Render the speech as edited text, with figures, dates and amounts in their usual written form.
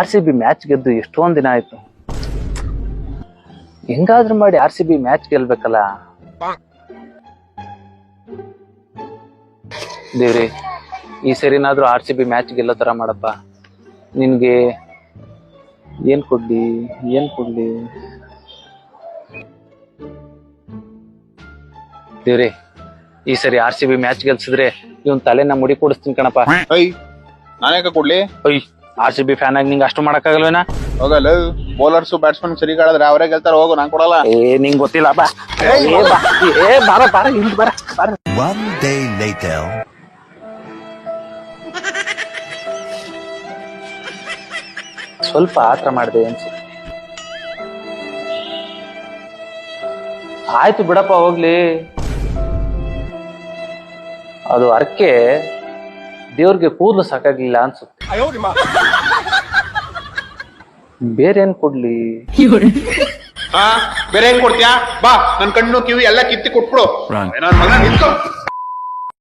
RCB match ಗೆದ್ದು ಎಷ್ಟೊಂದ್ ದಿನ ಆಯ್ತು. ಹೆಂಗಾದ್ರೂ ಮಾಡಿ RCB ಮ್ಯಾಚ್ ಗೆಲ್ಬೇಕಲ್ಲ. ದೇವ್ರಿ, ಈ ಸರಿನಾದ್ರೂ RCB ಮ್ಯಾಚ್ ಗೆಲ್ಲೋ ತರ ಮಾಡಪ್ಪ. ನಿನ್ಗೆ ಏನ್ ಕೊಡ್ಲಿ? ದೇವ್ರಿ, ಈ ಸರಿ RCB ಮ್ಯಾಚ್ ಗೆಲ್ಸಿದ್ರೆ ಇವನ್ ತಲೆನ ಮುಡಿ ಕೂಡಿಸ್ತೀನಿ ಕಣಪ್ಪ. ನಾನೇಕ ಕೊಡ್ಲಿ? RCB ಫ್ಯಾನ್ ಆಗಿ ನಿಂಗೆ ಅಷ್ಟು ಮಾಡಕ್ಕಾಗಲ್ವೇನಾ? ಹೋಗಲ್ಲ, ಬೌಲರ್ಸ್ ಬ್ಯಾಟ್ಸ್ಮನ್ ಸರಿ ಕಾಳಿದ್ರೆ ಅವರೇ ಗೆಲ್ತಾರ. ಹೋಗು, ನಾನ್ ಕೊಡಲ್ಲ. ನಿಂಗ್ ಗೊತ್ತಿಲ್ಲ ಬಾ. ಬಾರ ಇಲ್ಲಿ ಬಾರ. One day later. ಸ್ವಲ್ಪ ಆತರ ಮಾಡಿದೆ ಅನ್ಸುತ್ತೆ. ಆಯ್ತು ಬಿಡಪ್ಪ, ಹೋಗ್ಲಿ. ಅದು ಅರ್ಕೆ ದೇವ್ರಿಗೆ ಕೂದಲು ಸಾಕಾಗ್ಲಿಲ್ಲ ಅನ್ಸುತ್ತೆ. ಬೇರೆ ಏನ್ ಕೊಡ್ಲಿ? ಬೇರೆ ಏನ್ ಕೊಡ್ತೀಯಾ? ಬಾ, ನನ್ ಕಣ್ಣು ಕಿವಿ ಎಲ್ಲ ಕಿತ್ತಿ ಕೊಟ್ಬಿಡು. ನನ್ ಮಗ ನಿಂತು